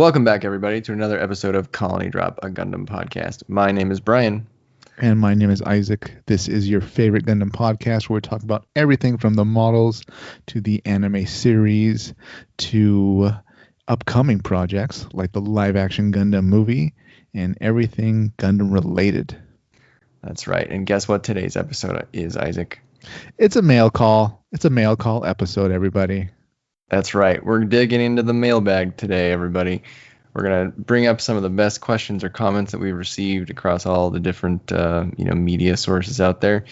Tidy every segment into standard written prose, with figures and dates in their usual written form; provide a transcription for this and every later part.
Welcome back, everybody, to another episode of Colony Drop, a Gundam podcast. My name is Brian. And my name is Isaac. This is your favorite Gundam podcast where we talk about everything from the models to the anime series to upcoming projects like the live-action Gundam movie and everything Gundam related. That's right. And guess what today's episode is, Isaac? It's a mail call. It's a mail call episode, everybody. That's right. We're digging into the mailbag today, everybody. We're going to bring up some of the best questions or comments that we've received across all the different media sources out there.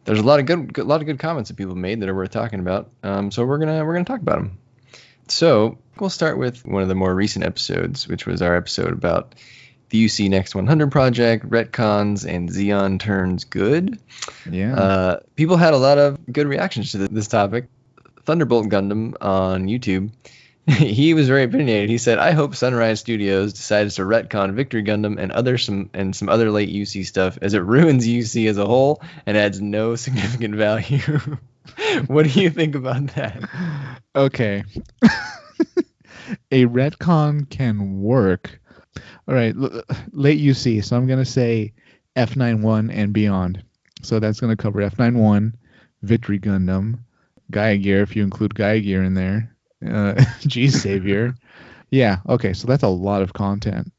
There's a lot of good comments that people made that are worth talking about. So we're gonna talk about them. So we'll start with one of the more recent episodes, which was our episode about the UC Next 100 project, retcons, and Zeon turns good. Yeah. People had a lot of good reactions to this topic. Thunderbolt Gundam on YouTube, he was very opinionated. He said, "I hope Sunrise Studios decides to retcon Victory Gundam and some other late UC stuff, as it ruins UC as a whole and adds no significant value." What do you think about that? Okay. A retcon can work. All right, late UC. So I'm going to say F91 and beyond. So that's going to cover F91, Victory Gundam, Gaia Gear, if you include Gaia Gear in there, G Savior. Yeah, okay, so that's a lot of content.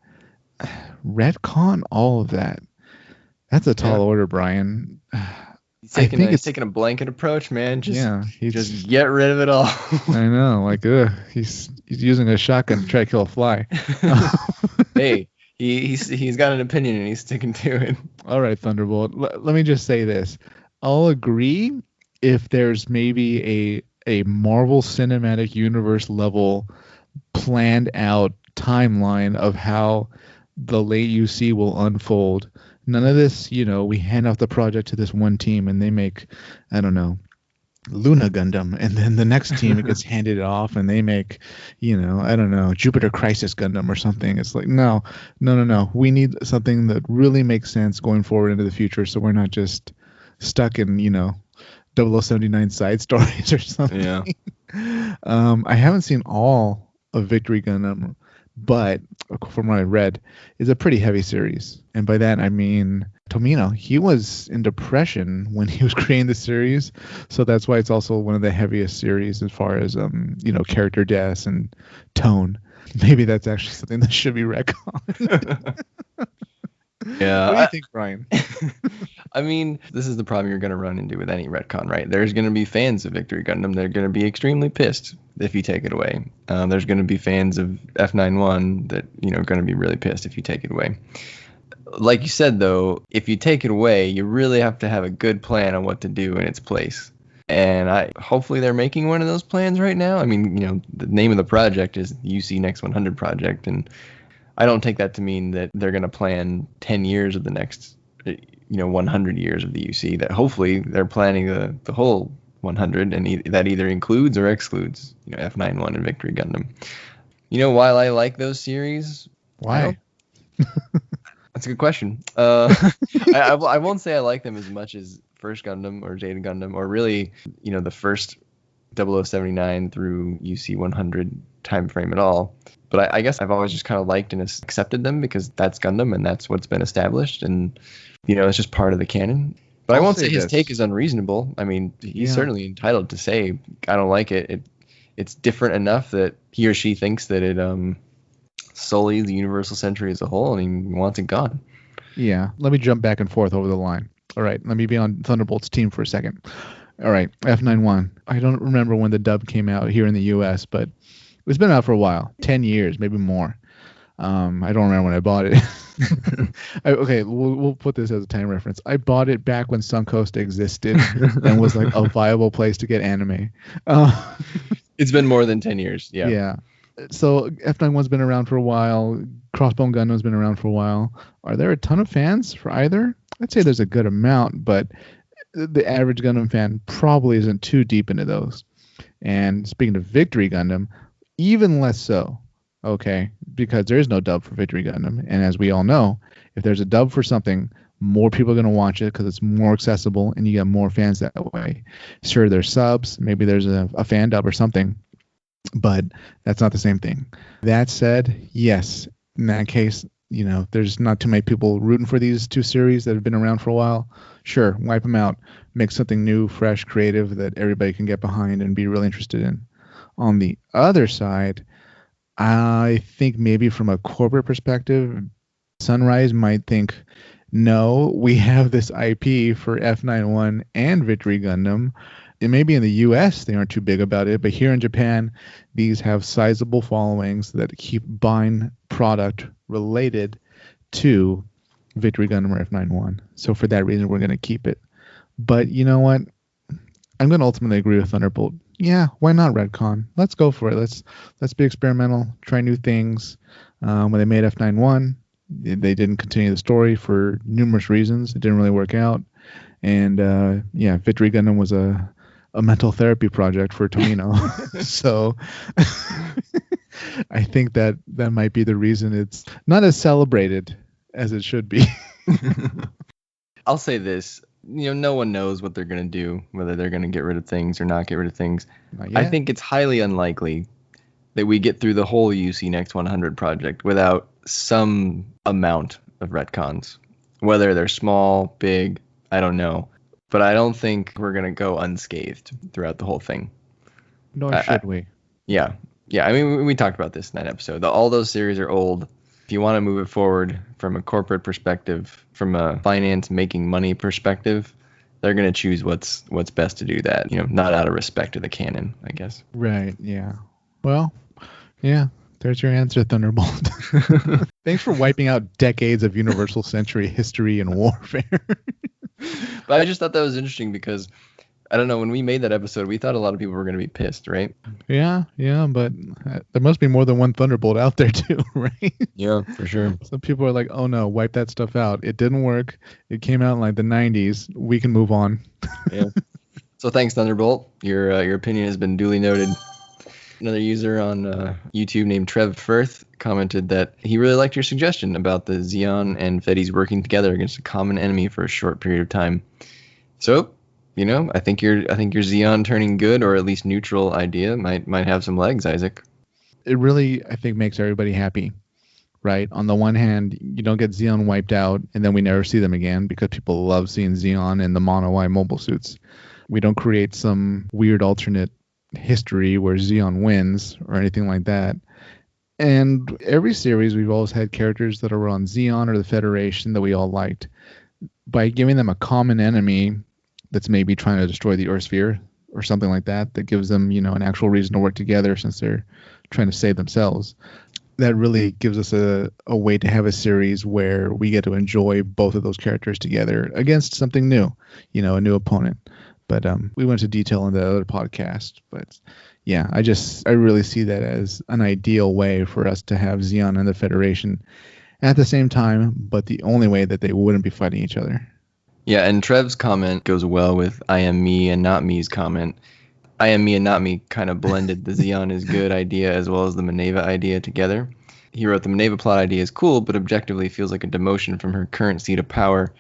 Retcon all of that. That's a tall order, Brian. He's taking a blanket approach, man. Just get rid of it all. I know, like he's using a shotgun to try to kill a fly. Hey, he's got an opinion and he's sticking to it. All right, Thunderbolt. Let me just say this. I'll agree if there's maybe a Marvel Cinematic Universe level planned out timeline of how the late UC will unfold. None of this, we hand off the project to this one team and they make, I don't know, Luna Gundam, and then the next team it gets handed off and they make, I don't know, Jupiter Crisis Gundam or something. It's like, no. We need something that really makes sense going forward into the future, so we're not just stuck in, 0079 side stories or something. Yeah. I haven't seen all of Victory Gundam, but from what I read, it's a pretty heavy series. And by that, I mean, Tomino, he was in depression when he was creating the series. So that's why it's also one of the heaviest series as far as, character deaths and tone. Maybe that's actually something that should be retconned. Yeah. What do you think, Brian? I mean, this is the problem you're going to run into with any retcon, right? There's going to be fans of Victory Gundam. They're going to be extremely pissed if you take it away. There's going to be fans of F91 that, are going to be really pissed if you take it away. Like you said, though, if you take it away, you really have to have a good plan on what to do in its place. And hopefully they're making one of those plans right now. I mean, the name of the project is UC Next 100 project, and I don't take that to mean that they're going to plan 10 years of the next, 100 years of the UC. That hopefully they're planning the whole 100, and that either includes or excludes, F91 and Victory Gundam. While I like those series, why? That's a good question. I won't say I like them as much as First Gundam or Zeta Gundam, or really, the first 0079 through UC 100 time frame at all. But I guess I've always just kind of liked and accepted them because that's Gundam and that's what's been established, and it's just part of the canon. But I won't say his take is unreasonable. I mean, he's certainly entitled to say, I don't like it. It's different enough that he or she thinks that it sullies the Universal Century as a whole, and he wants it gone. Yeah, let me jump back and forth over the line. All right, let me be on Thunderbolt's team for a second. All right, F91. I don't remember when the dub came out here in the U.S., but it's been out for a while, 10 years, maybe more. I don't remember when I bought it. Okay, we'll put this as a time reference. I bought it back when Suncoast existed and was like a viable place to get anime. It's been more than 10 years, yeah. Yeah. So F91's been around for a while. Crossbone Gundam's been around for a while. Are there a ton of fans for either? I'd say there's a good amount, but the average Gundam fan probably isn't too deep into those. And speaking of Victory Gundam, even less so, okay, because there is no dub for Victory Gundam. And as we all know, if there's a dub for something, more people are going to watch it because it's more accessible and you get more fans that way. Sure, there's subs, maybe there's a fan dub or something, but that's not the same thing. That said, yes, in that case, there's not too many people rooting for these two series that have been around for a while. Sure, wipe them out, make something new, fresh, creative that everybody can get behind and be really interested in. On the other side, I think maybe from a corporate perspective, Sunrise might think, no, we have this IP for F91 and Victory Gundam. It may be in the US they aren't too big about it, but here in Japan, these have sizable followings that keep buying product related to Victory Gundam or F91. So for that reason, we're going to keep it. But you know what? I'm going to ultimately agree with Thunderbolt. Yeah, why not Redcon? Let's go for it. Let's be experimental, try new things. When they made F91, they didn't continue the story for numerous reasons. It didn't really work out. And Victory Gundam was a mental therapy project for Tomino. So I think that might be the reason it's not as celebrated as it should be. I'll say this. No one knows what they're going to do, whether they're going to get rid of things or not get rid of things. I think it's highly unlikely that we get through the whole UC Next 100 project without some amount of retcons. Whether they're small, big, I don't know. But I don't think we're going to go unscathed throughout the whole thing. Nor should we. Yeah. I mean, we talked about this in that episode. All those series are old. If you want to move it forward from a corporate perspective, from a finance making money perspective, they're going to choose what's best to do that, not out of respect to the canon, I guess. Right, yeah. Well, yeah, there's your answer, Thunderbolt. Thanks for wiping out decades of Universal Century history and warfare. But I just thought that was interesting because, I don't know, when we made that episode, we thought a lot of people were going to be pissed, right? Yeah, but there must be more than one Thunderbolt out there too, right? Yeah, for sure. Some people are like, oh no, wipe that stuff out. It didn't work. It came out in like the 90s. We can move on. Yeah. So thanks, Thunderbolt. Your opinion has been duly noted. Another user on YouTube named Trev Firth commented that he really liked your suggestion about the Zeon and Fetties working together against a common enemy for a short period of time. So, I think your Zeon turning good or at least neutral idea might have some legs, Isaac. It really, I think, makes everybody happy, right? On the one hand, you don't get Zeon wiped out and then we never see them again because people love seeing Zeon in the Mono Y mobile suits. We don't create some weird alternate history where Zeon wins or anything like that. And every series we've always had characters that are on Zeon or the Federation that we all liked. By giving them a common enemy that's maybe trying to destroy the Earth sphere or something like that gives them, an actual reason to work together since they're trying to save themselves. That really gives us a way to have a series where we get to enjoy both of those characters together against something new, a new opponent. But we went into detail in the other podcast. But yeah, I really see that as an ideal way for us to have Zeon and the Federation at the same time, but the only way that they wouldn't be fighting each other. Yeah, and Trev's comment goes well with I am me and not me's comment. I am me and not me kind of blended the Zeon is good idea as well as the Minerva idea together. He wrote the Minerva plot idea is cool, but objectively feels like a demotion from her current seat of power,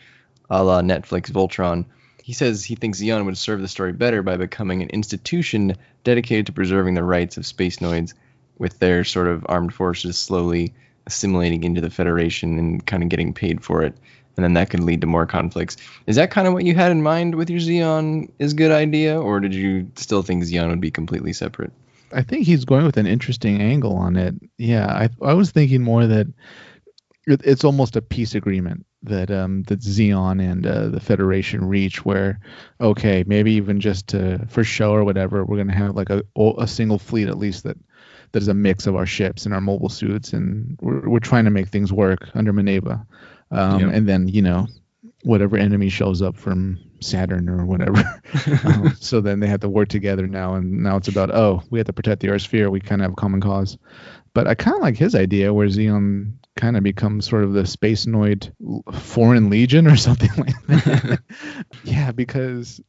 a la Netflix Voltron. He says he thinks Zeon would serve the story better by becoming an institution dedicated to preserving the rights of Spacenoids, with their sort of armed forces slowly assimilating into the Federation and kind of getting paid for it. And then that could lead to more conflicts. Is that kind of what you had in mind with your Zeon is good idea, or did you still think Zeon would be completely separate? I think he's going with an interesting angle on it. Yeah, I was thinking more that it's almost a peace agreement that Zeon and the Federation reach, where okay, maybe even just for show or whatever, we're gonna have like a single fleet at least that is a mix of our ships and our mobile suits, and we're trying to make things work under Minerva. And then whatever enemy shows up from Saturn or whatever. So then they have to work together now, and now it's about we have to protect the Earth sphere. We kind of have a common cause. But I kind of like his idea where Zeon kind of becomes sort of the Spacenoid Foreign Legion or something like that. Yeah, because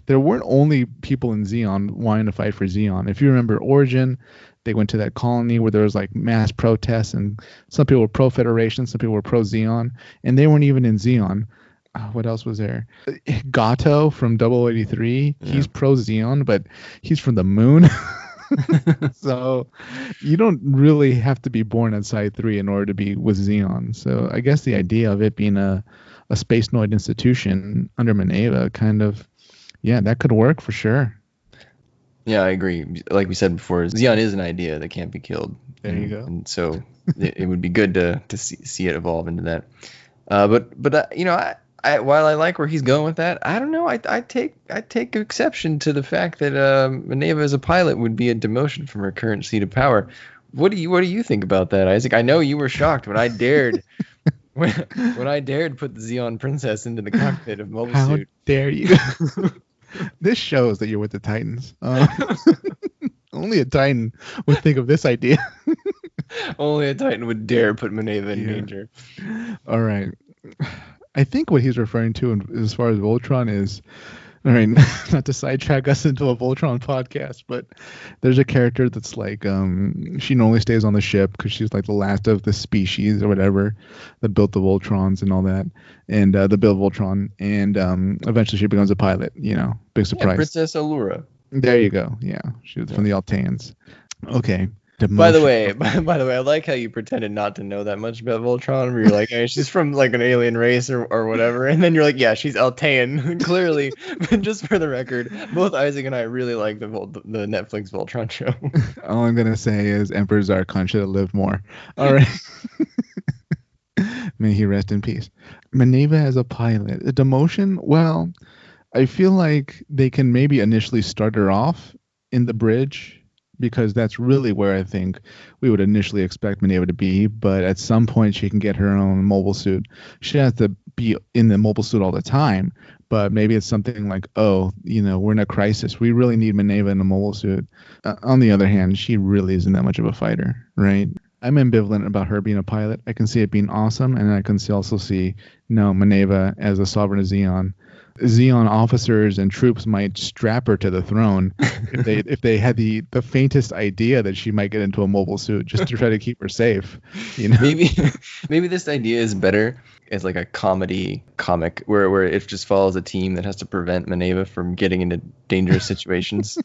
there weren't only people in Zeon wanting to fight for Zeon. If you remember Origin, they went to that colony where there was like mass protests, and some people were pro-Federation, some people were pro-Zeon, and they weren't even in Zeon. What else was there? Gato from 0083, he's pro-Zeon, but he's from the moon. So you don't really have to be born at Side 3 in order to be with Xeon. So I guess the idea of it being a Space Noid institution under Maneva kind of, yeah, that could work for sure. Yeah, I agree. Like we said before, Xeon is an idea that can't be killed. There you go. And so it would be good to see it evolve into that. But you know, while I like where he's going with that, I don't know. I take exception to the fact that Maneva as a pilot would be a demotion from her current seat of power. What do you think about that, Isaac? I know you were shocked when I dared when I dared put the Xeon Princess into the cockpit of Mobile How Suit. dare you? This shows that you're with the Titans. Only a Titan would think of this idea. Only a Titan would dare put Maneva in danger. All right. I think what he's referring to as far as Voltron is, all right, not to sidetrack us into a Voltron podcast, but there's a character that's like, she normally stays on the ship because she's like the last of the species or whatever that built the Voltrons and all that, and the build Voltron, and eventually she becomes a pilot. You know, big surprise. Yeah, Princess Allura. There you go. Yeah, she was from the Alteans. Okay. By the way, I like how you pretended not to know that much about Voltron. Where you're like, hey, she's from like an alien race or whatever, and then you're like, yeah, she's Altean, clearly. But just for the record, both Isaac and I really like the Netflix Voltron show. All I'm gonna say is Emperor Zarkon should have lived more. All right. May he rest in peace. Maneva as a pilot, a demotion. Well, I feel like they can maybe initially start her off in the bridge, because that's really where I think we would initially expect Maneva to be. But at some point, she can get her own mobile suit. She has to be in the mobile suit all the time. But maybe it's something like, oh, you know, we're in a crisis. We really need Maneva in a mobile suit. On the other hand, she really isn't that much of a fighter, right? I'm ambivalent about her being a pilot. I can see it being awesome, and I can also see, Maneva as a sovereign of Xeon. Xeon officers and troops might strap her to the throne if they had the faintest idea that she might get into a mobile suit just to try to keep her safe. You know? Maybe this idea is better as like a comic where it just follows a team that has to prevent Maneva from getting into dangerous situations.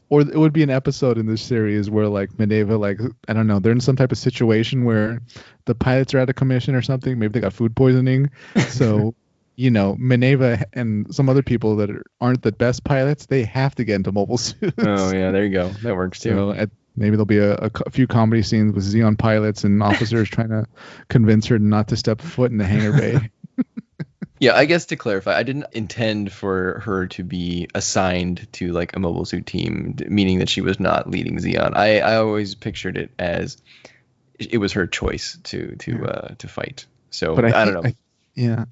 Or it would be an episode in this series where like Maneva, like, I don't know, they're in some type of situation where the pilots are out of commission or something. Maybe they got food poisoning. So Maneva and some other people that aren't the best pilots, they have to get into mobile suits. Oh yeah, there you go. That works too. So maybe there'll be a few comedy scenes with Xeon pilots and officers trying to convince her not to step foot in the hangar bay. Yeah, I guess to clarify, I didn't intend for her to be assigned to like a mobile suit team, meaning that she was not leading Xeon. I always pictured it as it was her choice to fight. So but I don't know.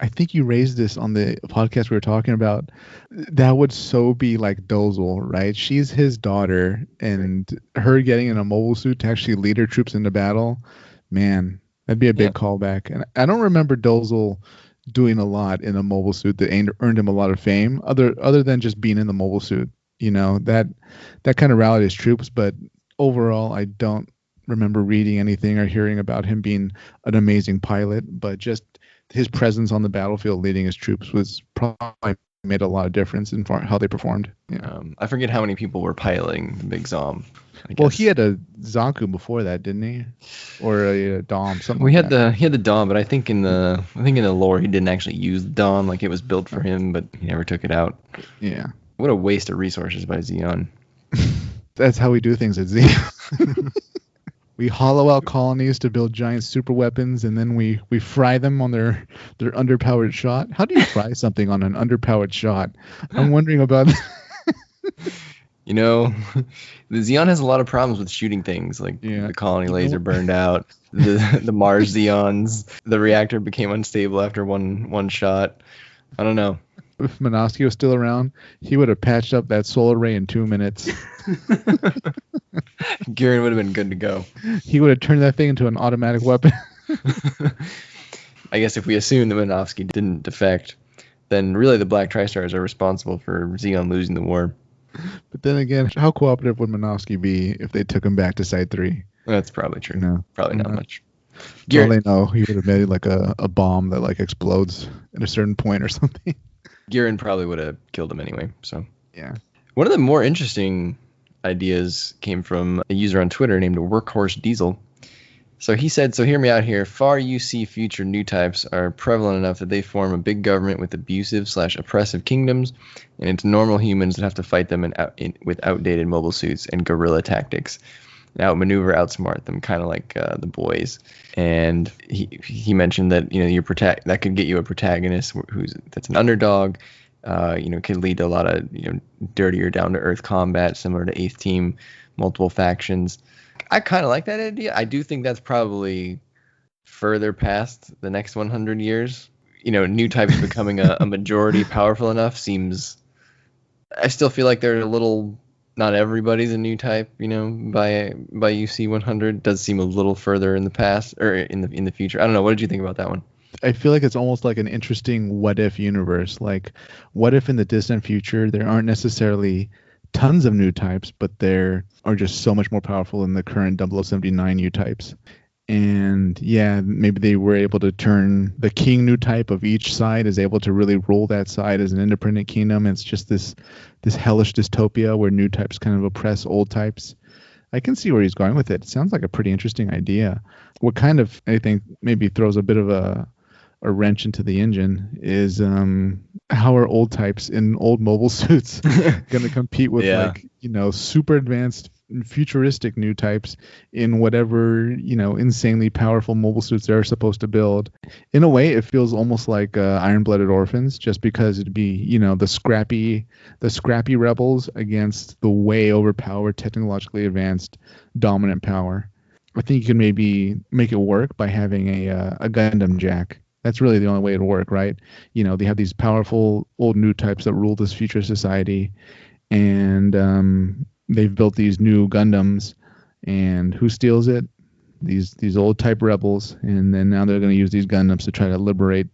I think you raised this on the podcast we were talking about. That would so be like Dozel, right? She's his daughter, and her getting in a mobile suit to actually lead her troops into battle, man, that'd be a big callback. And I don't remember Dozel doing a lot in a mobile suit that earned him a lot of fame, other than just being in the mobile suit. That kind of rallied his troops, but overall, I don't remember reading anything or hearing about him being an amazing pilot, but just his presence on the battlefield leading his troops was probably made a lot of difference in how they performed. Yeah. I forget how many people were piloting the Big Zom. Well, he had a Zanku before that, didn't he? Or a Dom, something. He had the Dom, but I think in the lore he didn't actually use the Dom. Like it was built for him, but he never took it out. Yeah. What a waste of resources by Xeon. That's how we do things at Xeon. We hollow out colonies to build giant super weapons, and then we fry them on their underpowered shot. How do you fry something on an underpowered shot? I'm wondering about that. The Xeon has a lot of problems with shooting things, like the colony laser burned out, the Mars Xeons, the reactor became unstable after one shot. I don't know. If Minovsky was still around, he would have patched up that solar ray in 2 minutes. Garen would have been good to go. He would have turned that thing into an automatic weapon. I guess if we assume that Minovsky didn't defect, then really the Black Tri-Stars are responsible for Xeon losing the war. But then again, how cooperative would Minovsky be if they took him back to Site 3? That's probably true. No, probably not much. All they know, he would have made like a bomb that like explodes at a certain point or something. Garen probably would have killed him anyway. So yeah. One of the more interesting ideas came from a user on Twitter named Workhorse Diesel. So he said, so hear me out here. Far UC future new types are prevalent enough that they form a big government with abusive/oppressive kingdoms, and it's normal humans that have to fight them with outdated mobile suits and guerrilla tactics. Outmaneuver, outsmart them, kind of like the boys. And he mentioned that that could get you a protagonist that's an underdog. Could lead to a lot of dirtier, down to earth combat, similar to Eighth Team, multiple factions. I kind of like that idea. I do think that's probably further past the next 100 years. New types becoming a majority powerful enough seems. I still feel like they're a little. Not everybody's a new type, by UC 100. Does seem a little further in the past or in the future. I don't know. What did you think about that one? I feel like it's almost like an interesting what if universe. Like, what if in the distant future there aren't necessarily tons of new types, but there are just so much more powerful than the current 0079 new types. And yeah, maybe they were able to turn the king new type of each side is able to really rule that side as an independent kingdom. It's just this hellish dystopia where new types kind of oppress old types. I can see where he's going with it. It sounds like a pretty interesting idea. What kind of, I think, maybe throws a bit of a wrench into the engine is how are old types in old mobile suits going to compete with super advanced futuristic new types in whatever insanely powerful mobile suits they're supposed to build. In a way, it feels almost like Iron-Blooded Orphans, just because it'd be the scrappy rebels against the way overpowered, technologically advanced dominant power. I think you can maybe make it work by having a Gundam Jack. That's really the only way it'll work, right? They have these powerful old new types that rule this future society, and they've built these new Gundams, and who steals it? These old type rebels, and then now they're going to use these Gundams to try to liberate,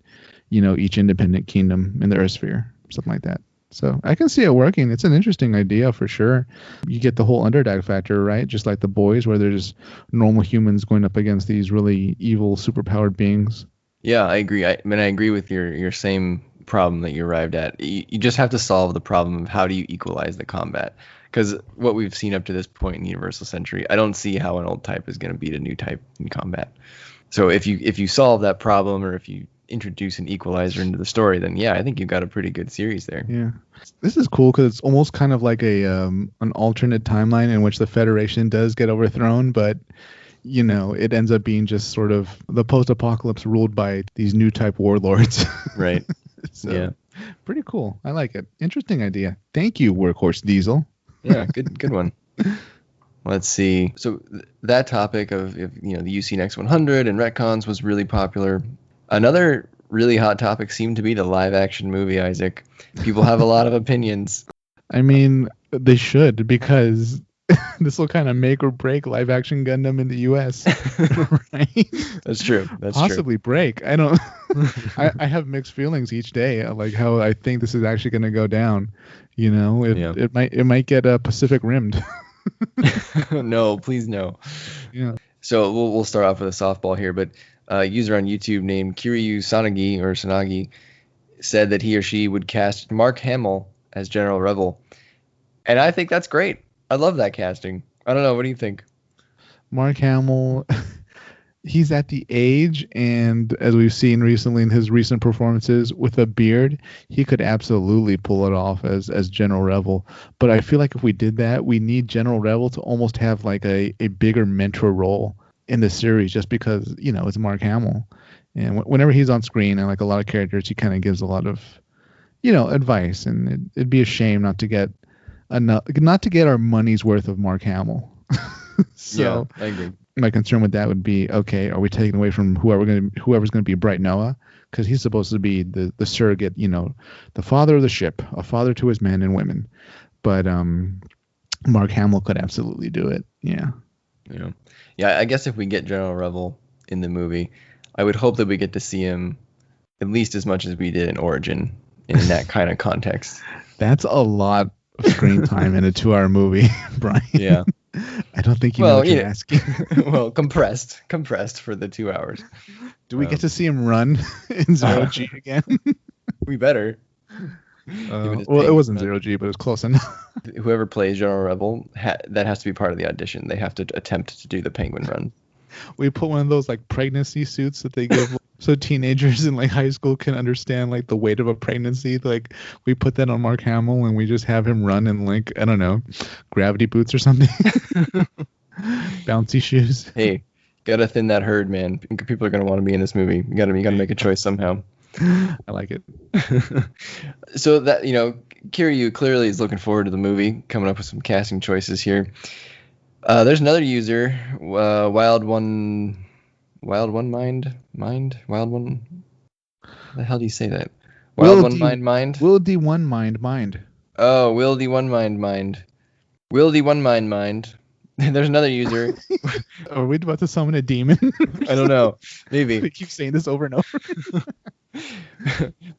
each independent kingdom in the Earth sphere, something like that. So I can see it working. It's an interesting idea for sure. You get the whole underdog factor, right? Just like the boys, where they're just normal humans going up against these really evil, superpowered beings. Yeah, I agree. I agree with your same problem that you arrived at. You just have to solve the problem of how do you equalize the combat. Because what we've seen up to this point in the Universal Century, I don't see how an old type is going to beat a new type in combat. So if you solve that problem, or if you introduce an equalizer into the story, then yeah, I think you've got a pretty good series there. Yeah, this is cool because it's almost kind of like an alternate timeline in which the Federation does get overthrown, but it ends up being just sort of the post-apocalypse ruled by these new type warlords. Right. So, yeah. Pretty cool. I like it. Interesting idea. Thank you, Workhorse Diesel. Yeah, good one. Let's see. So that topic of the UC Next 100 and retcons was really popular. Another really hot topic seemed to be the live action movie, Isaac. People have a lot of opinions. I mean, they should, because this will kind of make or break live action Gundam in the US. Right? That's true. Possibly break. I don't I have mixed feelings each day, like how I think this is actually going to go down. It might get Pacific Rimmed. No, please no. Yeah. So we'll start off with a softball here, but a user on YouTube named Kiryu Sanagi said that he or she would cast Mark Hamill as General Rebel. And I think that's great. I love that casting. I don't know. What do you think? Mark Hamill, he's at the age, and as we've seen recently in his recent performances, with a beard, he could absolutely pull it off as General Rebel. But I feel like if we did that, we need General Rebel to almost have like a bigger mentor role in the series, just because, it's Mark Hamill. And whenever he's on screen, and like a lot of characters, he kind of gives a lot of, advice. And it'd be a shame not to get our money's worth of Mark Hamill. So yeah, I agree. My concern with that would be, okay, are we taking away from whoever's going to be Bright Noah? Because he's supposed to be the surrogate, the father of the ship, a father to his men and women. But Mark Hamill could absolutely do it. Yeah. Yeah. I guess if we get General Rebel in the movie, I would hope that we get to see him at least as much as we did in Origin in that kind of context. That's a lot of screen time in a 2-hour movie, Brian. Yeah. I don't think you know what you're asking. Well, compressed for the 2 hours. Do we get to see him run in 0G again? We better. Well, it wasn't 0G, but it was close enough. Whoever plays General Rebel, that has to be part of the audition. They have to attempt to do the penguin run. We put one of those like pregnancy suits that they give so teenagers in like high school can understand like the weight of a pregnancy. Like we put that on Mark Hamill and we just have him run in like, I don't know, gravity boots or something. Bouncy shoes. Hey, gotta thin that herd, man. People are gonna want to be in this movie. You gotta make a choice somehow. I like it. So that, Kiryu clearly is looking forward to the movie, coming up with some casting choices here. There's another user, Wild One Mind. How the hell do you say that? Wild One Mind. Will D1 Mind. Oh, Will D1 Mind. Will D1 Mind. There's another user. Are we about to summon a demon? I don't know. Maybe. We keep saying this over and over.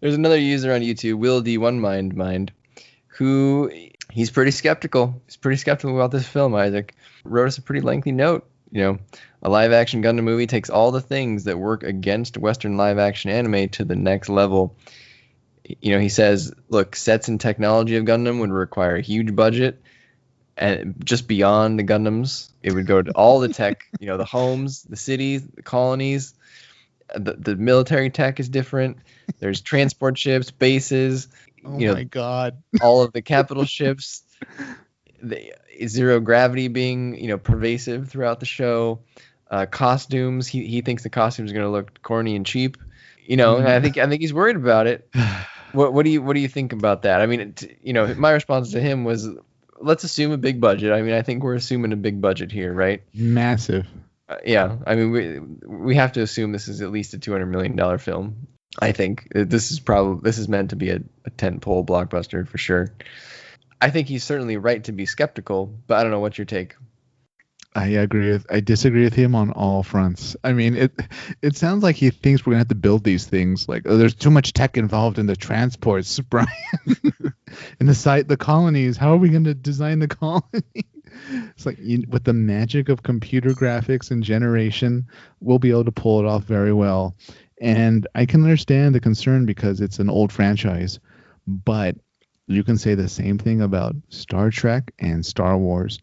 There's another user on YouTube, Will D1 Mind, who he's pretty skeptical. He's pretty skeptical about this film, Isaac. Wrote us a pretty lengthy note. A live-action Gundam movie takes all the things that work against Western live-action anime to the next level. He says, look, sets and technology of Gundam would require a huge budget. And just beyond the Gundams, it would go to all the tech, the homes, the cities, the colonies. The military tech is different. There's transport ships, bases. Oh my God! All of the capital ships. The zero gravity being pervasive throughout the show. Costumes. He thinks the costumes are going to look corny and cheap. And I think he's worried about it. What do you think about that? I mean, my response to him was, let's assume a big budget. I mean, I think we're assuming a big budget here, right? Massive. Yeah, I mean, we have to assume this is at least a $200 million film. I think this is meant to be a tentpole blockbuster for sure. I think he's certainly right to be skeptical, but I don't know, what's your take? I disagree with him on all fronts. I mean, it sounds like he thinks we're gonna have to build these things. Like, there's too much tech involved in the transports, Brian. In the colonies, how are we gonna design the colony? It's like, with the magic of computer graphics and generation, we'll be able to pull it off very well. And I can understand the concern because it's an old franchise, but you can say the same thing about Star Trek and Star Wars.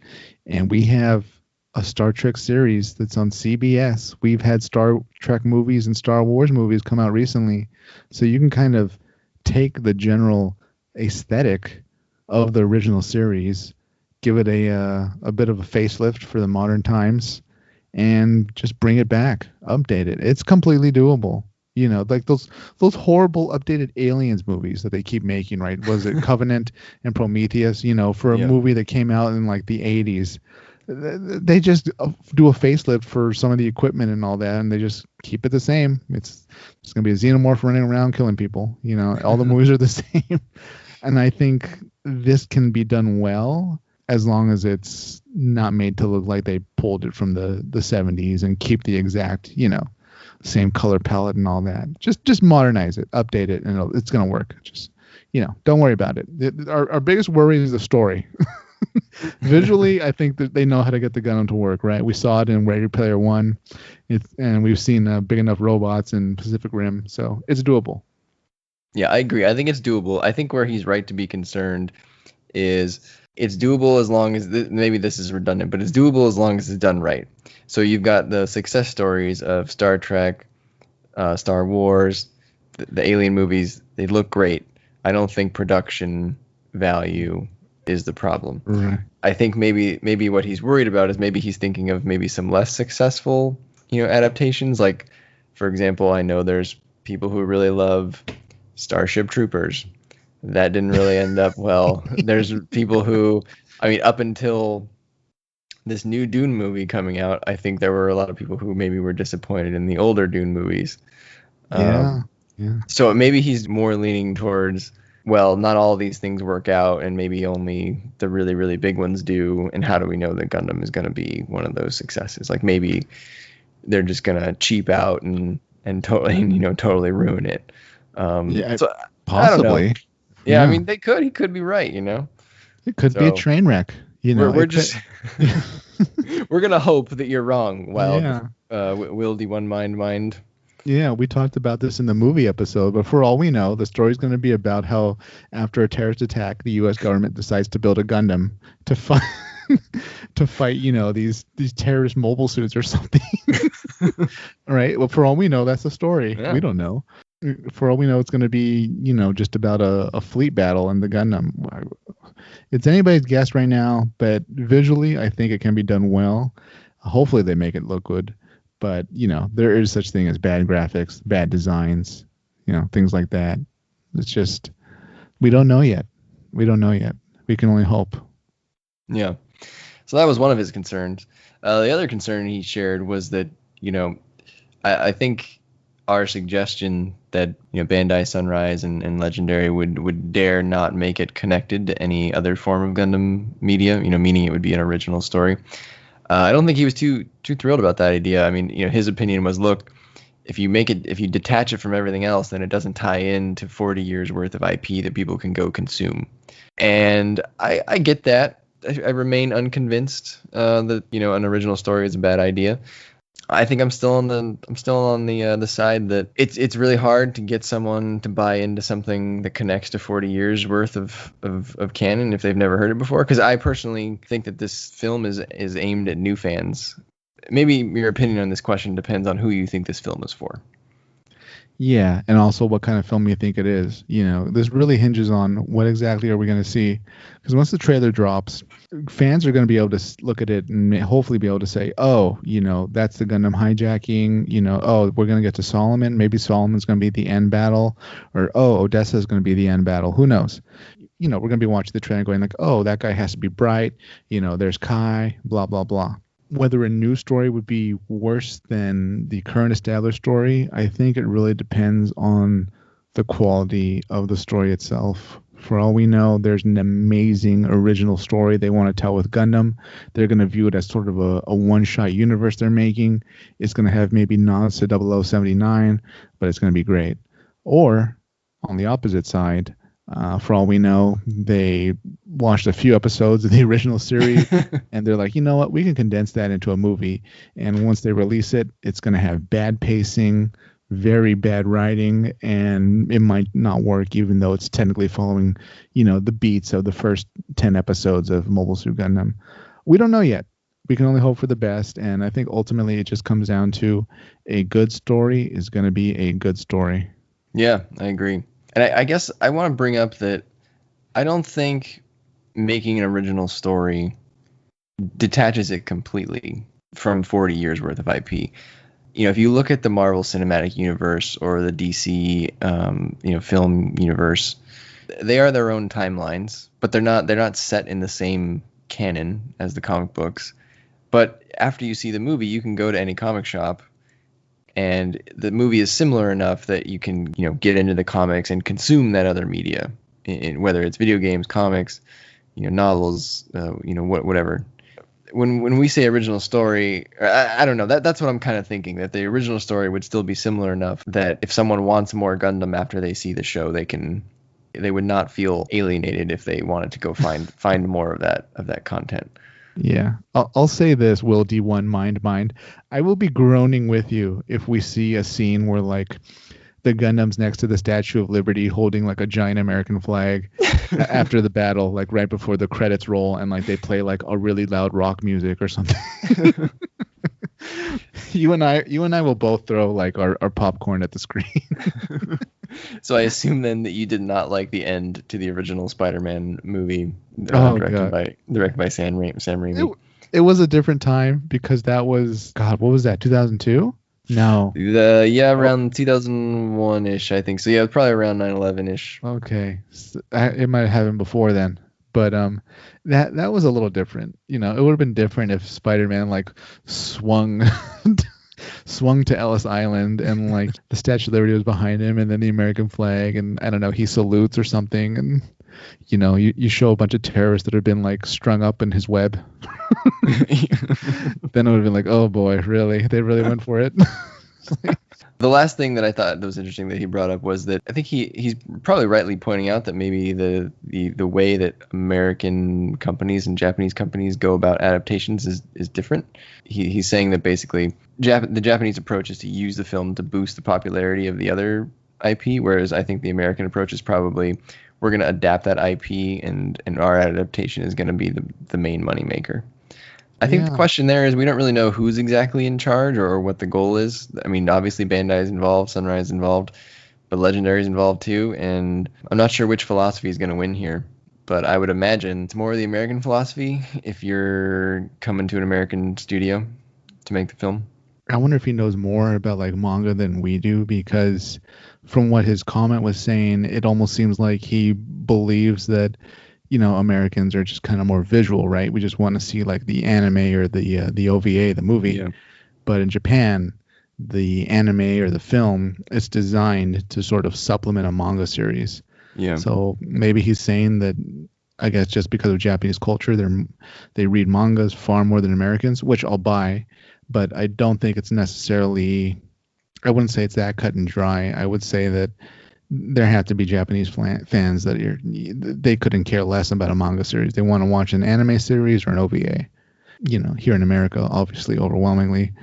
And we have a Star Trek series that's on CBS. We've had Star Trek movies and Star Wars movies come out recently. So you can kind of take the general aesthetic of the original series, give it a bit of a facelift for the modern times, and just bring it back, update it. It's completely doable. Like those horrible updated Aliens movies that they keep making, right? Was it Covenant and Prometheus? For a movie that came out in like the 80s, they just do a facelift for some of the equipment and all that, and they just keep it the same. It's going to be a xenomorph running around killing people. All the movies are the same. And I think this can be done well, as long as it's not made to look like they pulled it from the 70s and keep the exact, same color palette and all that. Just modernize it, update it, and it's going to work. Just, don't worry about it. Our biggest worry is the story. Visually, I think that they know how to get the Gundam to work, right? We saw it in Ready Player One, and we've seen big enough robots in Pacific Rim, so it's doable. Yeah, I agree. I think it's doable. I think where he's right to be concerned is it's doable as long as, maybe this is redundant, but it's doable as long as it's done right. So you've got the success stories of Star Trek, Star Wars, the Alien movies. They look great. I don't think production value is the problem. Right. I think maybe what he's worried about is maybe he's thinking of maybe some less successful, adaptations. Like, for example, I know there's people who really love Starship Troopers. That didn't really end up well. There's people who, up until this new Dune movie coming out, I think there were a lot of people who maybe were disappointed in the older Dune movies. Yeah. So maybe he's more leaning towards, well, not all these things work out, and maybe only the really, really big ones do. And how do we know that Gundam is going to be one of those successes? Like, maybe they're just going to cheap out and totally ruin it. So, possibly. I don't know. Yeah, I mean, they could. He could be right. It could be a train wreck. We're just we're gonna hope that you're wrong. Will D1 Mind. Yeah, we talked about this in the movie episode, but for all we know, the story's going to be about how after a terrorist attack, the U.S. government decides to build a Gundam to fight to fight, these terrorist mobile suits or something. All right. Well, for all we know, that's the story. Yeah. We don't know. For all we know, it's going to be, just about a fleet battle in the Gundam. It's anybody's guess right now, but visually, I think it can be done well. Hopefully, they make it look good. But, there is such thing as bad graphics, bad designs, things like that. It's just, we don't know yet. We don't know yet. We can only hope. Yeah. So that was one of his concerns. The other concern he shared was that, I think our suggestion that, Bandai Sunrise and Legendary would dare not make it connected to any other form of Gundam media, meaning it would be an original story. I don't think he was too thrilled about that idea. I mean, his opinion was, look, if you detach it from everything else, then it doesn't tie in to 40 years worth of IP that people can go consume. And I get that. I remain unconvinced that an original story is a bad idea. I think I'm still on the side that it's really hard to get someone to buy into something that connects to 40 years worth of canon if they've never heard it before. Because I personally think that this film is aimed at new fans. Maybe your opinion on this question depends on who you think this film is for. Yeah, and also what kind of film you think it is. This really hinges on what exactly are we going to see. Because once the trailer drops, fans are going to be able to look at it and hopefully be able to say, oh, that's the Gundam hijacking. Oh, we're going to get to Solomon. Maybe Solomon's going to be the end battle. Or, oh, Odessa is going to be the end battle. Who knows? We're going to be watching the trailer going like, oh, that guy has to be bright. There's Kai, blah, blah, blah. Whether a new story would be worse than the current established story, I think it really depends on the quality of the story itself. For all we know, there's an amazing original story they want to tell with Gundam. They're going to view it as sort of a one-shot universe they're making. It's going to have maybe nods to 0079, but it's going to be great. Or, on the opposite side, for all we know, they watched a few episodes of the original series and they're like, you know what, we can condense that into a movie. And once they release it, it's going to have bad pacing, very bad writing, and it might not work even though it's technically following, the beats of the first 10 episodes of Mobile Suit Gundam. We don't know yet. We can only hope for the best. And I think ultimately it just comes down to a good story is going to be a good story. Yeah, I agree. And I guess I want to bring up that I don't think making an original story detaches it completely from 40 years worth of IP. If you look at the Marvel Cinematic Universe or the DC, film universe, they are their own timelines, but they're not set in the same canon as the comic books. But after you see the movie, you can go to any comic shop. And the movie is similar enough that you can, get into the comics and consume that other media, whether it's video games, comics, novels, whatever. When we say original story, I don't know. That's what I'm kind of thinking, that the original story would still be similar enough that if someone wants more Gundam after they see the show, they would not feel alienated if they wanted to go find more of that content. Yeah, I'll say this, Will D1 Mind. I will be groaning with you if we see a scene where like the Gundam's next to the Statue of Liberty holding like a giant American flag after the battle, like right before the credits roll, and like they play like a really loud rock music or something. You and I will both throw like our popcorn at the screen. So I assume then that you did not like the end to the original Spider-Man movie directed by Sam Raimi. It was a different time because that was, God, what was that, 2002? No. Around 2001-ish, I think. So yeah, probably around 9/11-ish. Okay. It might have been before then. But that was a little different. It would have been different if Spider-Man like swung to Ellis Island and like the Statue of Liberty was behind him and then the American flag and I don't know, he salutes or something and you show a bunch of terrorists that have been like strung up in his web. Then it would have been like, oh boy, really? They really went for it? honestly. The last thing that I thought that was interesting that he brought up was that I think he's probably rightly pointing out that maybe the way that American companies and Japanese companies go about adaptations is different. He's saying that basically the Japanese approach is to use the film to boost the popularity of the other IP, whereas I think the American approach is probably we're going to adapt that IP and our adaptation is going to be the main moneymaker. I think the question there is we don't really know who's exactly in charge or what the goal is. I mean, obviously Bandai is involved, Sunrise is involved, but Legendary is involved too, and I'm not sure which philosophy is going to win here. But I would imagine it's more of the American philosophy if you're coming to an American studio to make the film. I wonder if he knows more about like manga than we do, because from what his comment was saying, it almost seems like he believes that Americans are just kind of more visual, right? We just want to see like the anime or the OVA, the movie. Yeah. But in Japan, the anime or the film is designed to sort of supplement a manga series. Yeah. So maybe he's saying that, I guess, just because of Japanese culture, they read mangas far more than Americans, which I'll buy. But I don't think it's necessarily, I wouldn't say it's that cut and dry. I would say that there have to be Japanese fans that they couldn't care less about a manga series. They want to watch an anime series or an OVA. Here in America, obviously, overwhelmingly,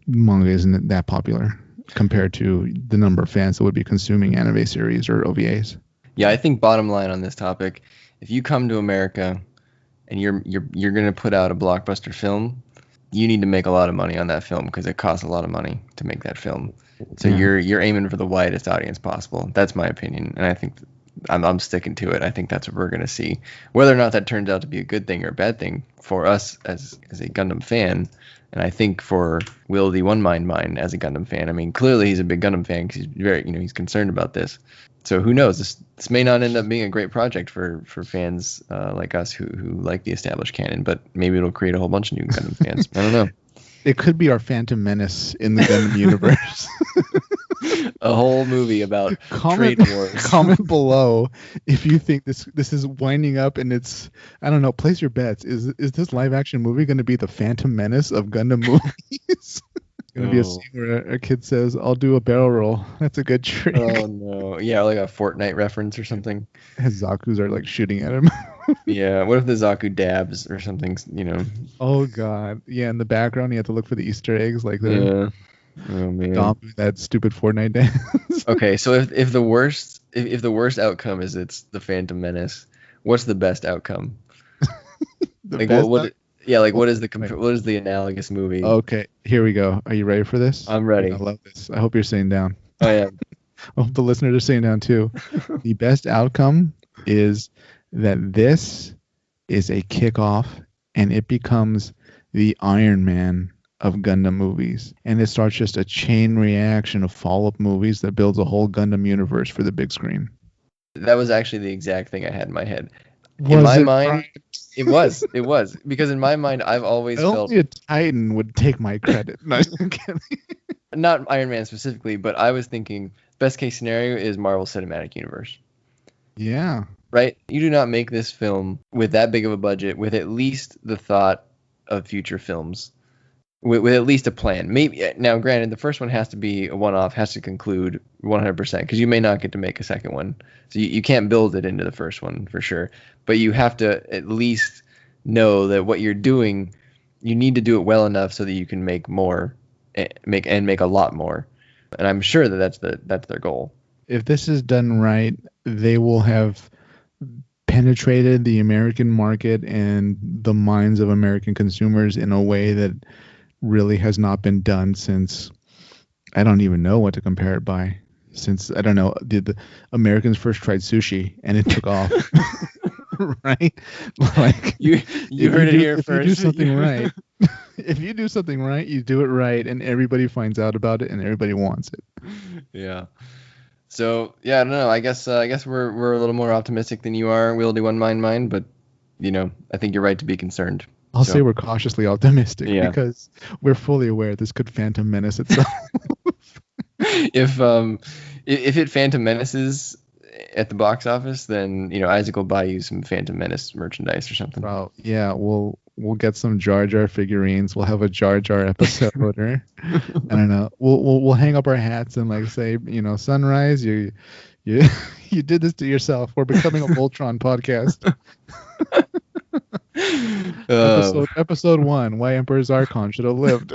manga isn't that popular compared to the number of fans that would be consuming anime series or OVAs. Yeah, I think bottom line on this topic, if you come to America and you're going to put out a blockbuster film, you need to make a lot of money on that film because it costs a lot of money to make that film. So you're aiming for the widest audience possible. That's my opinion, and I think I'm sticking to it. I think that's what we're going to see. Whether or not that turns out to be a good thing or a bad thing for us as a Gundam fan, and I think for Will the One Mind as a Gundam fan. I mean, clearly he's a big Gundam fan because he's very, he's concerned about this. So who knows? This may not end up being a great project for fans like us who like the established canon, but maybe it'll create a whole bunch of new Gundam fans. I don't know. It could be our Phantom Menace in the Gundam universe. A whole movie about trade wars. Comment below if you think this is winding up and it's, I don't know, place your bets. Is this live action movie going to be the Phantom Menace of Gundam movies? It's going to be a scene where a kid says, "I'll do a barrel roll." That's a good trick. Oh no. Yeah, like a Fortnite reference or something. His Zaku's are like shooting at him. Yeah, what if the Zaku dabs or something, Oh god. Yeah, in the background you have to look for the Easter eggs like the Oh man. that stupid Fortnite dance. Okay, so if the worst outcome is it's the Phantom Menace, what's the best outcome? What is the analogous movie? Okay, here we go. Are you ready for this? I'm ready. I love this. I hope you're sitting down. I am. I hope the listeners are sitting down too. The best outcome is that this is a kickoff and it becomes the Iron Man of Gundam movies. And it starts just a chain reaction of follow-up movies that builds a whole Gundam universe for the big screen. That was actually the exact thing I had in my head. In my mind, it was. Because in my mind, I've always felt... Only a Titan would take my credit. No, I'm kidding. Not Iron Man specifically, but I was thinking best case scenario is Marvel Cinematic Universe. Yeah. Right? You do not make this film with that big of a budget, with at least the thought of future films, with at least a plan. Maybe now, granted, the first one has to be a one-off, has to conclude 100%, because you may not get to make a second one. So you can't build it into the first one for sure. But you have to at least know that what you're doing, you need to do it well enough so that you can make more, make a lot more. And I'm sure that's their goal. If this is done right, they will have penetrated the American market and the minds of American consumers in a way that really has not been done since, I don't even know what to compare it by. Since, I don't know, the Americans first tried sushi and it took off. Right? Like you heard it here first. If you do something right, if you do something right, you do it right, and everybody finds out about it and everybody wants it. Yeah. So yeah, I don't know. I guess we're a little more optimistic than you are, Wieldy One Mind, but I think you're right to be concerned. I'll say we're cautiously optimistic because we're fully aware this could Phantom Menace itself. If it Phantom Menaces at the box office, then Isaac will buy you some Phantom Menace merchandise or something. Well, yeah, we'll We'll get some Jar Jar figurines. We'll have a Jar Jar episode. Or I don't know. We'll hang up our hats and like say, Sunrise, you you did this to yourself. We're becoming a Voltron podcast. Episode 1: Why Emperor Zarkon should have lived.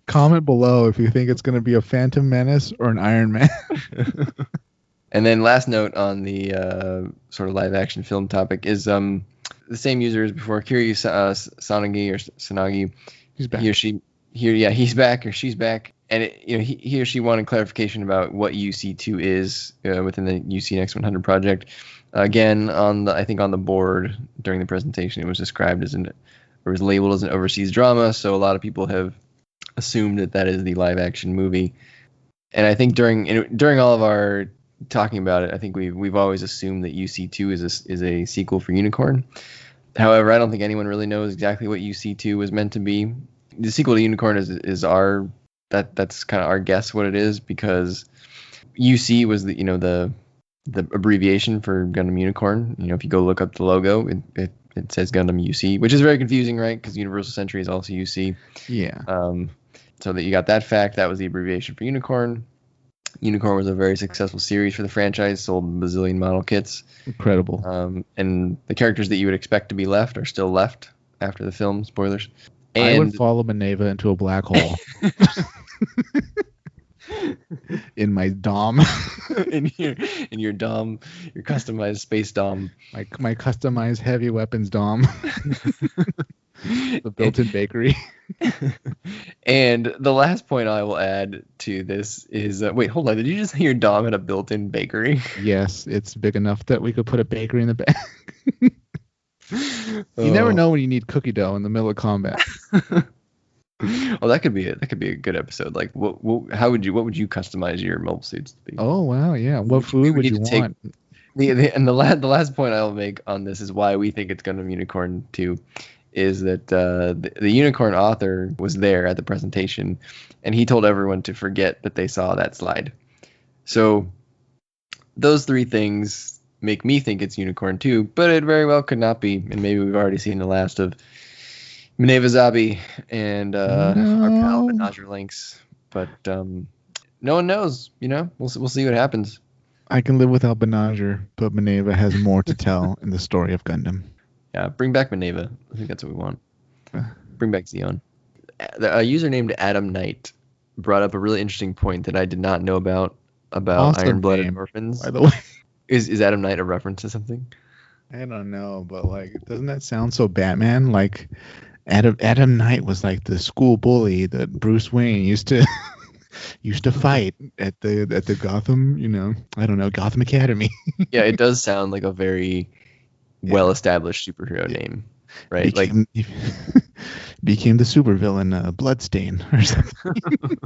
Comment below if you think it's going to be a Phantom Menace or an Iron Man. And then last note on the sort of live action film topic is the same user as before, Kiryu Sanagi or Sanagi. He's back. He's back or she's back. And he or she wanted clarification about what UC2 is within the UC Next 100 project. Again, I think on the board during the presentation, it was described as it was labeled as an overseas drama. So a lot of people have assumed that is the live action movie. And I think during all of our talking about it, I think we've always assumed that UC2 is a sequel for Unicorn. However, I don't think anyone really knows exactly what UC2 was meant to be. The sequel to Unicorn is that's kind of our guess what it is, because UC was the abbreviation for Gundam Unicorn. If you go look up the logo, it says Gundam UC, which is very confusing, right? Because Universal Century is also UC. Yeah. So that you got that fact, that was the abbreviation for Unicorn. Unicorn was a very successful series for the franchise, sold a bazillion model kits. Incredible. And the characters that you would expect to be left are still left after the film. Spoilers. And I would follow Maneva into a black hole. In my dom. in your dom, your customized space dom. My customized heavy weapons dom. The built-in bakery. And the last point I will add to this is, wait, hold on. Did you just say your dom had a built-in bakery? Yes, it's big enough that we could put a bakery in the back. You never know when you need cookie dough in the middle of combat. Well, that could be a good episode. Like, what would you customize your mobile suits to be? Oh wow, yeah. What food would you want? And the last point I'll make on this is why we think it's Gundam Unicorn 2. Is that the Unicorn author was there at the presentation, and he told everyone to forget that they saw that slide. So those three things make me think it's Unicorn 2, but it very well could not be, and maybe we've already seen the last of Mineva Zabi and our pal Benager Lynx, but no one knows. We'll see what happens. I can live without Benager, but Mineva has more to tell in the story of Gundam. Yeah, bring back Maneva. I think that's what we want. Bring back Zeon. A user named Adam Knight brought up a really interesting point that I did not know about awesome Iron-Blooded Orphans. By the way, is Adam Knight a reference to something? I don't know, but doesn't that sound so Batman? Like Adam Knight was like the school bully that Bruce Wayne used to fight at the Gotham. I don't know, Gotham Academy. Yeah, it does sound like a very well-established superhero name, right? Became the supervillain Bloodstain or something.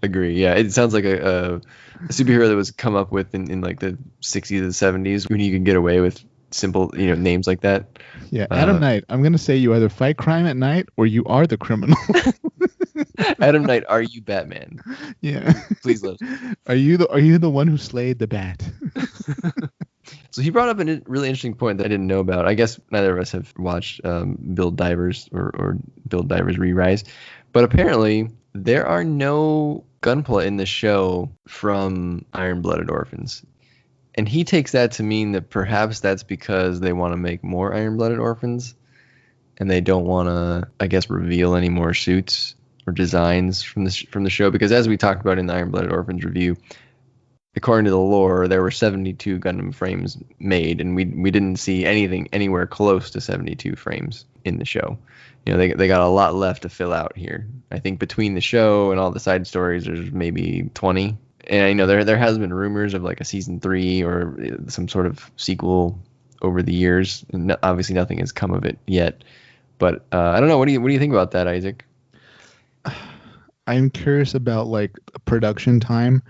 Agree. Yeah, it sounds like a superhero that was come up with in like the 60s and 70s when you could get away with simple names like that. Yeah, Adam Knight. I'm gonna say you either fight crime at night or you are the criminal. Adam Knight, are you Batman? Yeah. Please let us. Are you the one who slayed the bat? So he brought up a really interesting point that I didn't know about. I guess neither of us have watched Build Divers or Build Divers Re-Rise, but apparently there are no Gunpla in the show from Iron-Blooded Orphans. And he takes that to mean that perhaps that's because they want to make more Iron-Blooded Orphans, and they don't want to, I guess, reveal any more suits or designs from the show. Because as we talked about in the Iron-Blooded Orphans review, according to the lore, there were 72 Gundam frames made, and we didn't see anything anywhere close to 72 frames in the show. They got a lot left to fill out here. I think between the show and all the side stories, there's maybe 20. And there has been rumors of like a season 3 or some sort of sequel over the years, and obviously nothing has come of it yet. But I don't know. What do you think about that, Isaac? I'm curious about production time.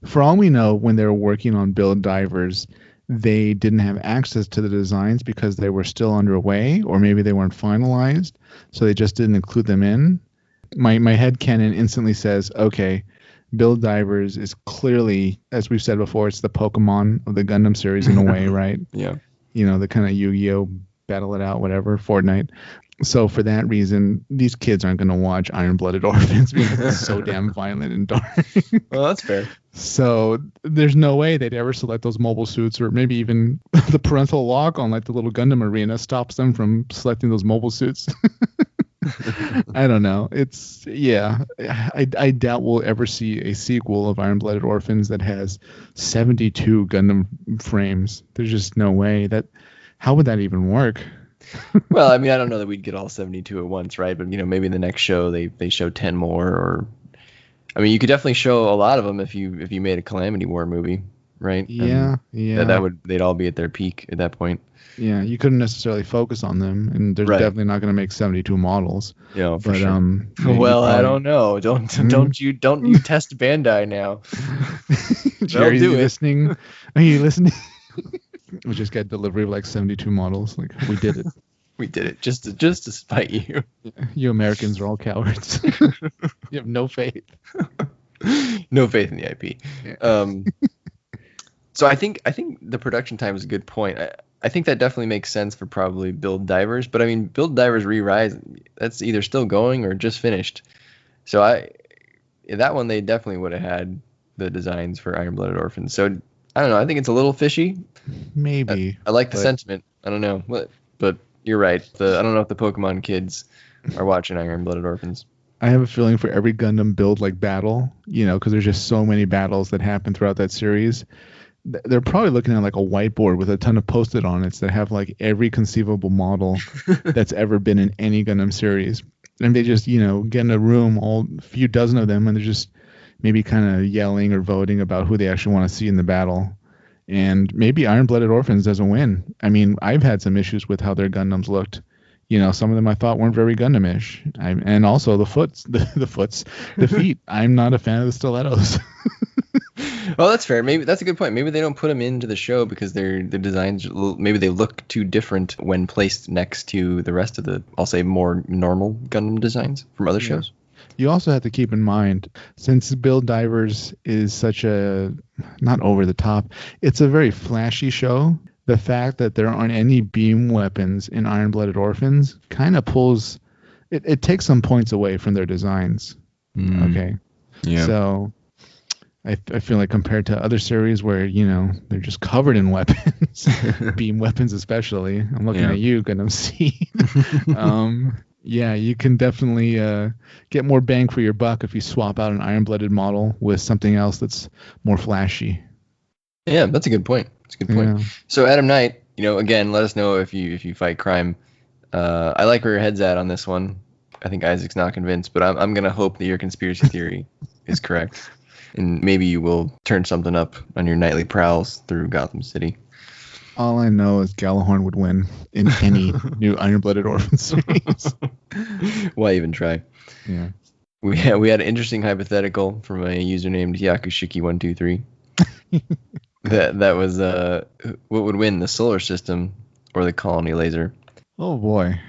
For all we know, when they were working on Build Divers, they didn't have access to the designs because they were still underway, or maybe they weren't finalized, so they just didn't include them in. My headcanon instantly says, okay, Build Divers is clearly, as we've said before, it's the Pokemon of the Gundam series in a way, right? Yeah. The kind of Yu-Gi-Oh battle it out, whatever, Fortnite. So for that reason, these kids aren't going to watch Iron-Blooded Orphans because it's so damn violent and dark. Well, that's fair. So there's no way they'd ever select those mobile suits, or maybe even the parental lock on like the little Gundam arena stops them from selecting those mobile suits. I don't know. It's I doubt we'll ever see a sequel of Iron-Blooded Orphans that has 72 Gundam frames. There's just no way that. How would that even work? Well, I mean, I don't know that we'd get all 72 at once, right? But maybe the next show they show 10 more, or I mean, you could definitely show a lot of them if you made a Calamity War movie, right? Yeah. They'd all be at their peak at that point. Yeah, you couldn't necessarily focus on them, and they're definitely not going to make 72 models. Yeah, for sure. Well, I don't know. Don't you test Bandai now? Jerry, are you listening? Are you listening? We just got delivery of like 72 models. Like, we did it. We did it just to spite you. You Americans are all cowards. You have no faith. No faith in the IP. Yeah. So I think the production time is a good point. I think that definitely makes sense for probably Build Divers, but I mean, Build Divers Re-Rise, that's either still going or just finished. So that one they definitely would have had the designs for Iron-Blooded Orphans. So I don't know. I think it's a little fishy. Maybe. I like the sentiment. I don't know, but you're right. I don't know if the Pokemon kids are watching Iron-Blooded Orphans. I have a feeling for every Gundam build like battle, because there's just so many battles that happen throughout that series. They're probably looking at like a whiteboard with a ton of post-it on it that have like every conceivable model that's ever been in any Gundam series. And they just, get in a room, a few dozen of them, and they're just maybe kind of yelling or voting about who they actually want to see in the battle. And maybe Iron-Blooded Orphans doesn't win. I mean, I've had some issues with how their Gundams looked. Some of them I thought weren't very Gundam-ish. And also the feet. I'm not a fan of the stilettos. Well, that's fair. Maybe that's a good point. Maybe they don't put them into the show because their designs, maybe they look too different when placed next to the rest of the, I'll say, more normal Gundam designs from other shows. You also have to keep in mind, since Build Divers is such a, not over the top, it's a very flashy show. The fact that there aren't any beam weapons in Iron-Blooded Orphans kind of pulls, it takes some points away from their designs. Okay. Yeah. So I feel like compared to other series where, they're just covered in weapons, beam weapons especially. I'm looking at you, Gundam Seed. Yeah, you can definitely get more bang for your buck if you swap out an Iron-Blooded model with something else that's more flashy. Yeah, that's a good point. Yeah. So Adam Knight, again, let us know if you fight crime. I like where your head's at on this one. I think Isaac's not convinced, but I'm going to hope that your conspiracy theory is correct. And maybe you will turn something up on your nightly prowls through Gotham City. All I know is Galahorn would win in any new Iron-Blooded Orphan series. Why even try? Yeah. We had an interesting hypothetical from a user named Yakushiki123. that was what would win, the solar system or the colony laser? Oh boy.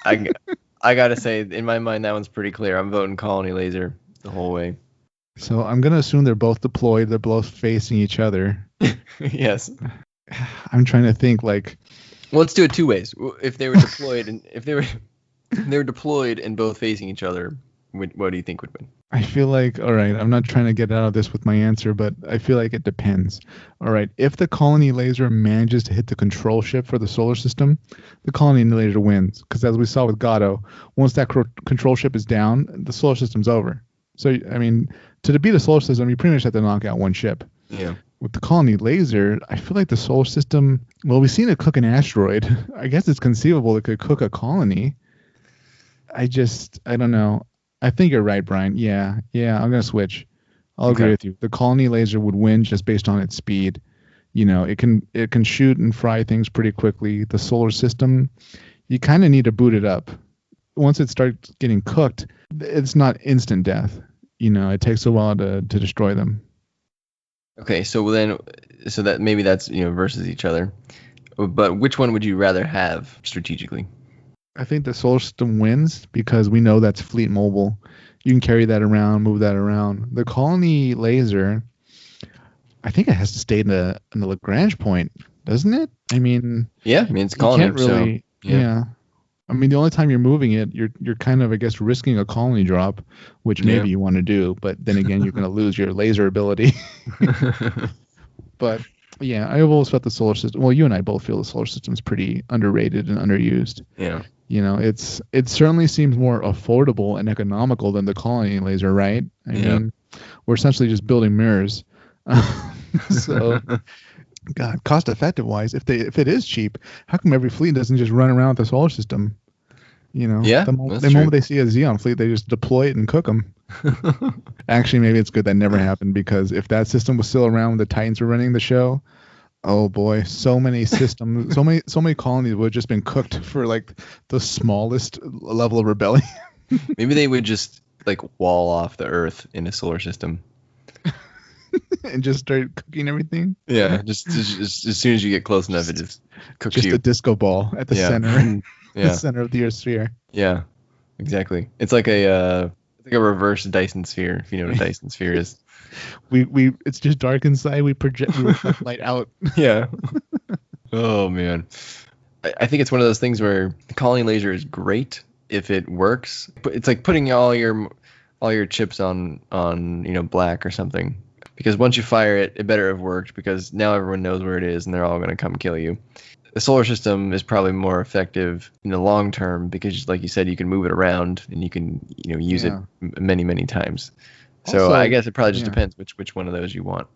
I gotta say, in my mind, that one's pretty clear. I'm voting colony laser the whole way. So I'm gonna assume they're both deployed. They're both facing each other. Yes. I'm trying to think like. Well, let's do it two ways. If they were deployed and deployed and both facing each other, what do you think would win? I feel like, all right, I'm not trying to get out of this with my answer, but I feel like it depends. All right, if the colony laser manages to hit the control ship for the solar system, the colony laser wins. Because as we saw with Gato, once that control ship is down, the solar system's over. So, I mean, to defeat the solar system, you pretty much have to knock out one ship. Yeah. With the colony laser, I feel like the solar system, well, we've seen it cook an asteroid. I guess it's conceivable it could cook a colony. I don't know. I think you're right, Brian. Yeah, I'm going to switch. I'll agree with you. The colony laser would win just based on its speed. It can shoot and fry things pretty quickly. The solar system, you kind of need to boot it up. Once it starts getting cooked, it's not instant death. It takes a while to destroy them. Okay, so that maybe that's versus each other. But which one would you rather have strategically? I think the solar system wins because we know that's fleet mobile. You can carry that around, move that around. The colony laser, I think it has to stay in the Lagrange point. doesn't it? I mean, Yeah, I mean it's you colony, can't really. so yeah. Yeah. I mean, the only time you're moving it, you're kind of, I guess, risking a colony drop, which maybe you want to do, but then again, you're going to lose your laser ability. But yeah, I have always felt the solar system. Well, you and I both feel the solar system is pretty underrated and underused. Yeah. You know, it certainly seems more affordable and economical than the colony laser, right? I mean, we're essentially just building mirrors. So, God, cost effective wise, if it is cheap, how come every fleet doesn't just run around the solar system? You know, Yeah, the moment they see a Xeon fleet, they just deploy it and cook them. Actually, maybe it's good that never happened, because if that system was still around when the Titans were running the show, oh boy, so many systems, so many colonies would have just been cooked for like the smallest level of rebellion. Maybe they would just like wall off the Earth in a solar system. And just start cooking everything. Yeah, just as soon as you get close enough, it just cooks just you. Just a disco ball at the center. Yeah. The center of the Earth sphere. Yeah, exactly. It's like a reverse Dyson sphere, if you know what a Dyson sphere is. It's just dark inside. We reflect light out. Yeah. Oh man, I think it's one of those things where the colony laser is great if it works, but it's like putting all your chips on black or something, because once you fire it, it better have worked, because now everyone knows where it is and they're all going to come kill you. The solar system is probably more effective in the long term because, like you said, you can move it around and you can use it many times. So also, I guess it probably just depends which one of those you want.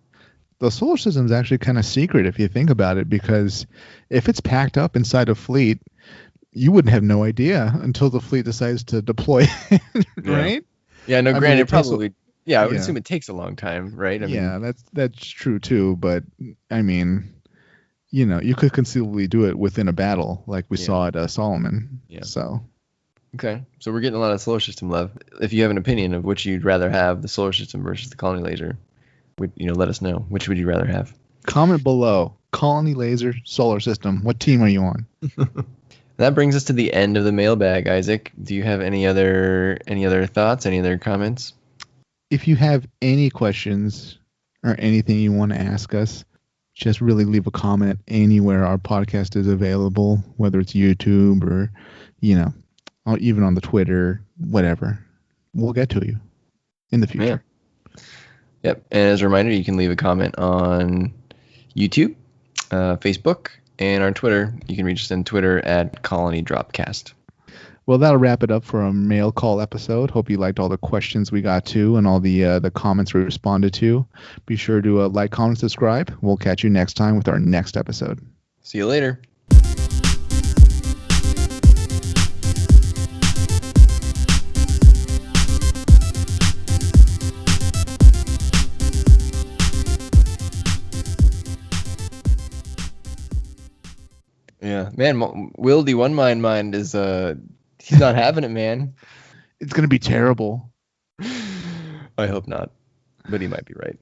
The solar system is actually kind of secret if you think about it, because if it's packed up inside a fleet, you wouldn't have no idea until the fleet decides to deploy, right? Yeah, no, granted, probably. I would assume it takes a long time, right? I mean, that's true too, but I mean, you could conceivably do it within a battle, like we saw at Solomon. Yeah. So. Okay, so we're getting a lot of solar system love. If you have an opinion of which you'd rather have, the solar system versus the colony laser, let us know. Which would you rather have? Comment below. Colony laser, solar system. What team are you on? That brings us to the end of the mailbag, Isaac. Do you have any other thoughts? Any other comments? If you have any questions or anything you want to ask us, just really leave a comment anywhere our podcast is available, whether it's YouTube or, even on the Twitter, whatever. We'll get to you in the future. Yeah. Yep. And as a reminder, you can leave a comment on YouTube, Facebook, and our Twitter. You can reach us on Twitter at Colony Dropcast. Well, that'll wrap it up for a mail call episode. Hope you liked all the questions we got to and all the comments we responded to. Be sure to like, comment, subscribe. We'll catch you next time with our next episode. See you later. Yeah, man, Wildy One Mind is he's not having it, man. It's gonna be terrible. I hope not, but he might be right.